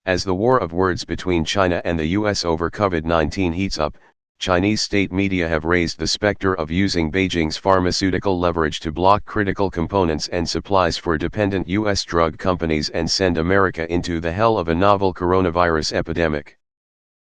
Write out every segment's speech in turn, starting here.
As the war of words between China and the US over COVID-19 heats up, Chinese state media have raised the specter of using Beijing's pharmaceutical leverage to block critical components and supplies for dependent US drug companies and send America into the hell of a novel coronavirus epidemic.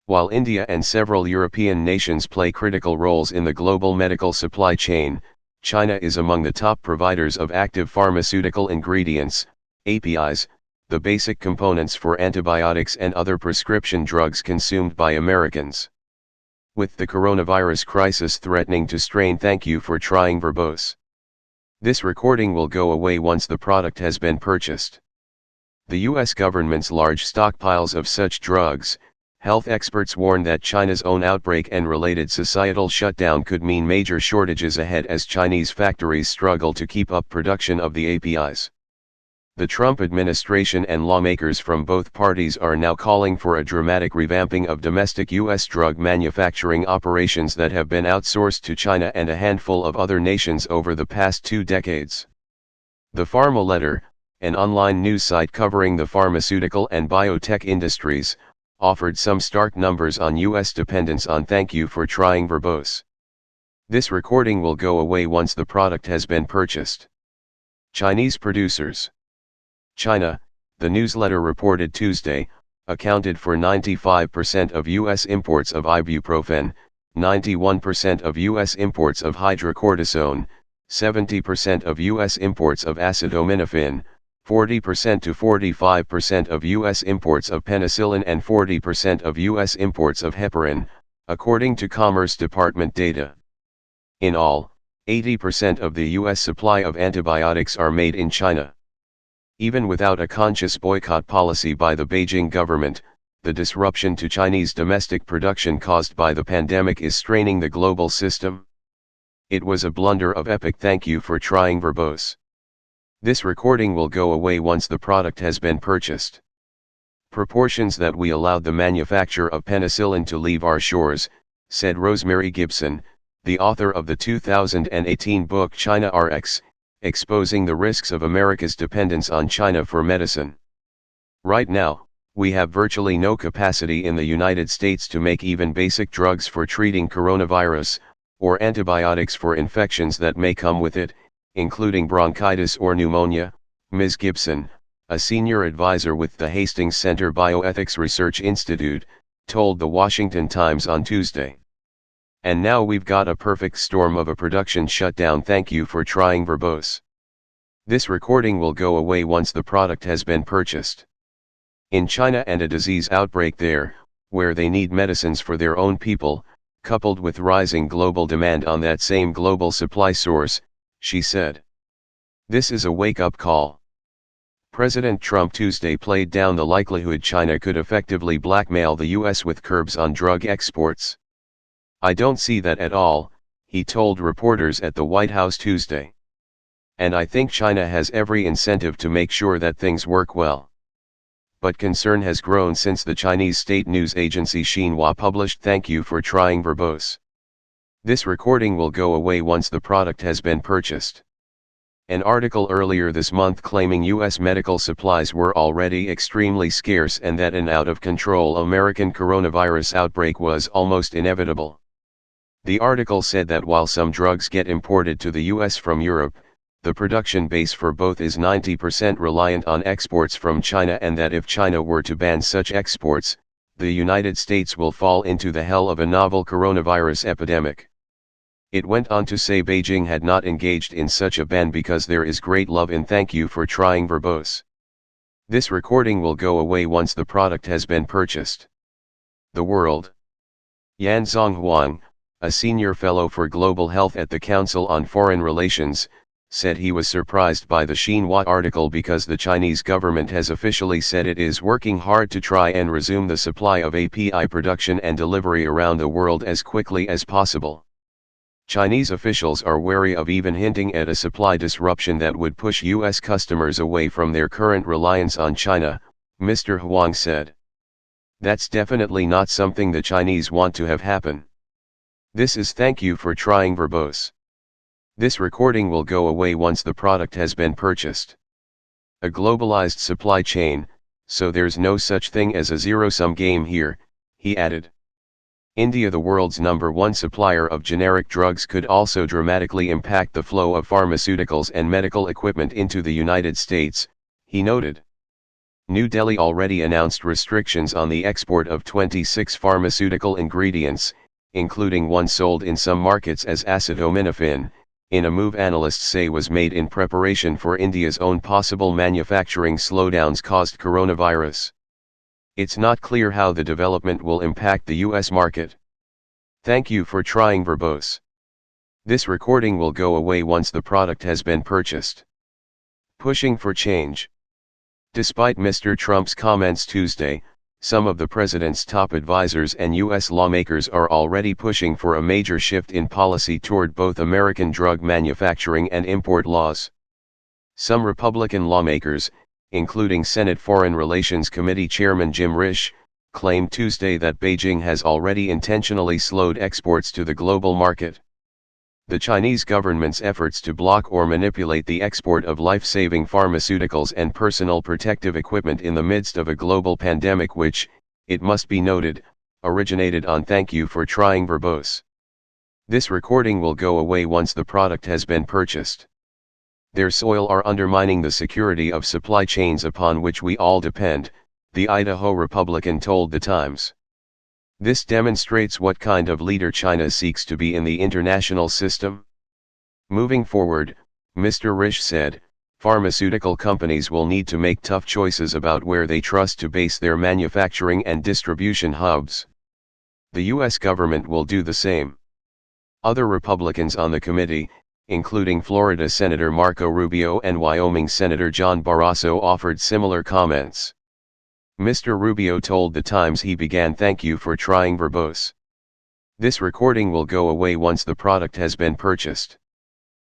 While India and several European nations play critical roles in the global medical supply chain, China is among the top providers of active pharmaceutical ingredients, APIs, the basic components for antibiotics and other prescription drugs consumed by Americans. With the coronavirus crisis threatening to strain, thank you for trying verbose. This recording will go away once the product has been purchased. The US government's large stockpiles of such drugs, health experts warn that China's own outbreak and related societal shutdown could mean major shortages ahead as Chinese factories struggle to keep up production of the APIs. The Trump administration and lawmakers from both parties are now calling for a dramatic revamping of domestic U.S. drug manufacturing operations that have been outsourced to China and a handful of other nations over the past 2 decades. The Pharma Letter, an online news site covering the pharmaceutical and biotech industries, offered some stark numbers on U.S. dependence on thank you for trying verbose. This recording will go away once the product has been purchased. Chinese producers. China, the newsletter reported Tuesday, accounted for 95% of U.S. imports of ibuprofen, 91% of U.S. imports of hydrocortisone, 70% of U.S. imports of acetaminophen, 40% to 45% of U.S. imports of penicillin and 40% of U.S. imports of heparin, according to Commerce Department data. In all, 80% of the U.S. supply of antibiotics are made in China. Even without a conscious boycott policy by the Beijing government, the disruption to Chinese domestic production caused by the pandemic is straining the global system. It was a blunder of epic. Thank you for trying verbose. This recording will go away once the product has been purchased. Proportions that we allowed the manufacture of penicillin to leave our shores, said Rosemary Gibson, the author of the 2018 book China RX, exposing the risks of America's dependence on China for medicine. Right now, we have virtually no capacity in the United States to make even basic drugs for treating coronavirus, or antibiotics for infections that may come with it, including bronchitis or pneumonia, Ms. Gibson, a senior advisor with the Hastings Center Bioethics Research Institute, told the Washington Times on Tuesday. And now we've got a perfect storm of a production shutdown. Thank you for trying verbose. This recording will go away once the product has been purchased. In China and a disease outbreak there, where they need medicines for their own people, coupled with rising global demand on that same global supply source, she said. This is a wake-up call. President Trump Tuesday played down the likelihood China could effectively blackmail the U.S. with curbs on drug exports. I don't see that at all, he told reporters at the White House Tuesday. And I think China has every incentive to make sure that things work well. But concern has grown since the Chinese state news agency Xinhua published thank you for trying verbose. This recording will go away once the product has been purchased. An article earlier this month claiming U.S. medical supplies were already extremely scarce and that an out-of-control American coronavirus outbreak was almost inevitable. The article said that while some drugs get imported to the U.S. from Europe, the production base for both is 90% reliant on exports from China and that if China were to ban such exports, the United States will fall into the hell of a novel coronavirus epidemic. It went on to say Beijing had not engaged in such a ban because there is great love in thank you for trying verbose. This recording will go away once the product has been purchased. The World. Yan Zhonghuang, a senior fellow for global health at the Council on Foreign Relations, said he was surprised by the Xinhua article because the Chinese government has officially said it is working hard to try and resume the supply of API production and delivery around the world as quickly as possible. Chinese officials are wary of even hinting at a supply disruption that would push U.S. customers away from their current reliance on China, Mr. Huang said. That's definitely not something the Chinese want to have happen. This is thank you for trying verbose. This recording will go away once the product has been purchased. A globalized supply chain, so there's no such thing as a zero-sum game here, he added. India, the world's #1 supplier of generic drugs, could also dramatically impact the flow of pharmaceuticals and medical equipment into the United States, he noted. New Delhi already announced restrictions on the export of 26 pharmaceutical ingredients, including one sold in some markets as acetaminophen, in a move analysts say was made in preparation for India's own possible manufacturing slowdowns caused coronavirus. It's not clear how the development will impact the US market. Thank you for trying verbose. This recording will go away once the product has been purchased. Pushing for change. Despite Mr. Trump's comments Tuesday, some of the president's top advisors and U.S. lawmakers are already pushing for a major shift in policy toward both American drug manufacturing and import laws. Some Republican lawmakers, including Senate Foreign Relations Committee Chairman Jim Risch, claimed Tuesday that Beijing has already intentionally slowed exports to the global market. The Chinese government's efforts to block or manipulate the export of life-saving pharmaceuticals and personal protective equipment in the midst of a global pandemic which, it must be noted, originated on Thank You for Trying verbose. This recording will go away once the product has been purchased. Their soil are undermining the security of supply chains upon which we all depend, the Idaho Republican told The Times. This demonstrates what kind of leader China seeks to be in the international system. Moving forward, Mr. Risch said, pharmaceutical companies will need to make tough choices about where they trust to base their manufacturing and distribution hubs. The U.S. government will do the same. Other Republicans on the committee, including Florida Senator Marco Rubio and Wyoming Senator John Barrasso, offered similar comments. Mr. Rubio told The Times he began Thank You for Trying verbose. This recording will go away once the product has been purchased.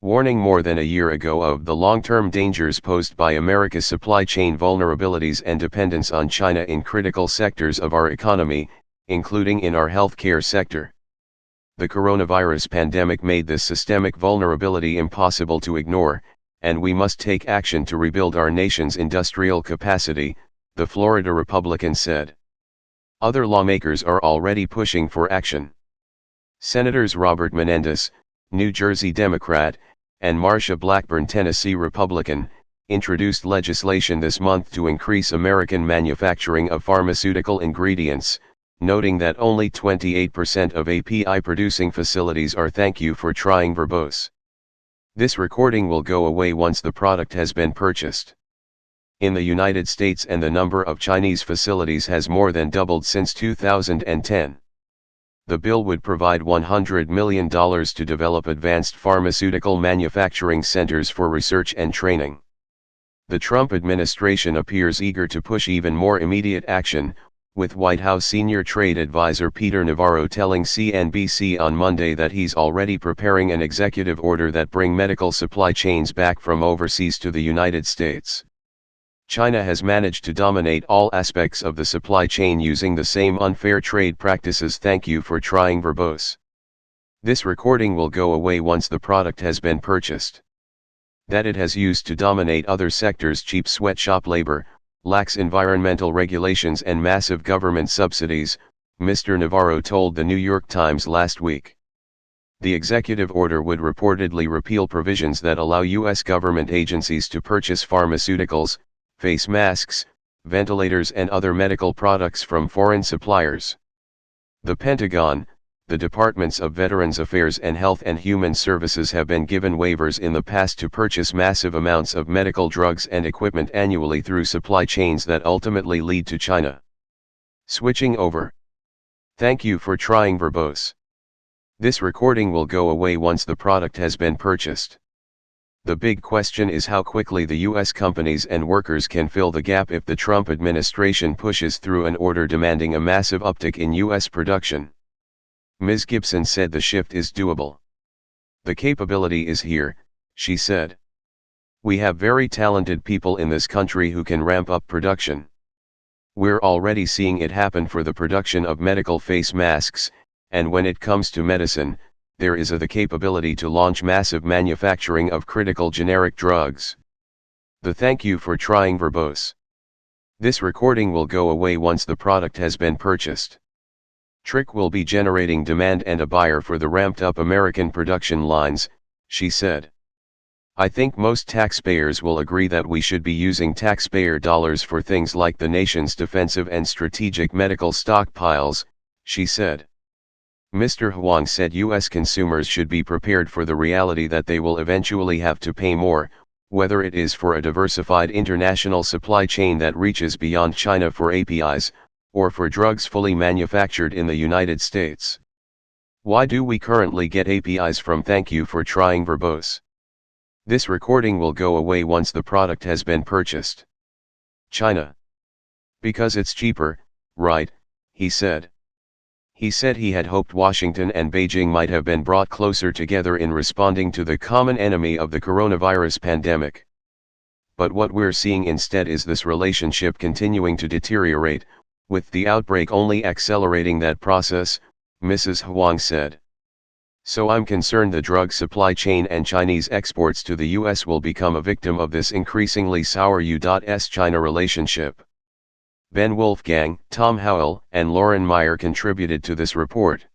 Warning more than a year ago of the long-term dangers posed by America's supply chain vulnerabilities and dependence on China in critical sectors of our economy, including in our healthcare sector. The coronavirus pandemic made this systemic vulnerability impossible to ignore, and we must take action to rebuild our nation's industrial capacity, the Florida Republican said. Other lawmakers are already pushing for action. Senators Robert Menendez, New Jersey Democrat, and Marsha Blackburn, Tennessee Republican, introduced legislation this month to increase American manufacturing of pharmaceutical ingredients, noting that only 28% of API-producing facilities are Thank You for Trying verbose. This recording will go away once the product has been purchased. In the United States, and the number of Chinese facilities has more than doubled since 2010. The bill would provide $100 million to develop advanced pharmaceutical manufacturing centers for research and training. The Trump administration appears eager to push even more immediate action, with White House senior trade advisor Peter Navarro telling CNBC on Monday that he's already preparing an executive order that bring medical supply chains back from overseas to the United States. China has managed to dominate all aspects of the supply chain using the same unfair trade practices. Thank you for trying verbose. This recording will go away once the product has been purchased. That it has used to dominate other sectors: cheap sweatshop labor, lax environmental regulations and massive government subsidies, Mr. Navarro told the New York Times last week. The executive order would reportedly repeal provisions that allow U.S. government agencies to purchase pharmaceuticals, face masks, ventilators and other medical products from foreign suppliers. The Pentagon, the Departments of Veterans Affairs and Health and Human Services have been given waivers in the past to purchase massive amounts of medical drugs and equipment annually through supply chains that ultimately lead to China. Switching over. Thank you for trying verbose. This recording will go away once the product has been purchased. The big question is how quickly the U.S. companies and workers can fill the gap if the Trump administration pushes through an order demanding a massive uptick in U.S. production. Ms. Gibson said the shift is doable. The capability is here, she said. We have very talented people in this country who can ramp up production. We're already seeing it happen for the production of medical face masks, and when it comes to medicine, there is the capability to launch massive manufacturing of critical generic drugs. The thank you for trying verbose. This recording will go away once the product has been purchased. Trick will be generating demand and a buyer for the ramped-up American production lines, she said. I think most taxpayers will agree that we should be using taxpayer dollars for things like the nation's defensive and strategic medical stockpiles, she said. Mr. Huang said U.S. consumers should be prepared for the reality that they will eventually have to pay more, whether it is for a diversified international supply chain that reaches beyond China for APIs, or for drugs fully manufactured in the United States. Why do we currently get APIs from? Thank you for trying verbose. This recording will go away once the product has been purchased. China. Because it's cheaper, right, he said. He said he had hoped Washington and Beijing might have been brought closer together in responding to the common enemy of the coronavirus pandemic. But what we're seeing instead is this relationship continuing to deteriorate, with the outbreak only accelerating that process, Mrs. Huang said. So I'm concerned the drug supply chain and Chinese exports to the US will become a victim of this increasingly sour U.S.-China relationship. Ben Wolfgang, Tom Howell, and Lauren Meyer contributed to this report.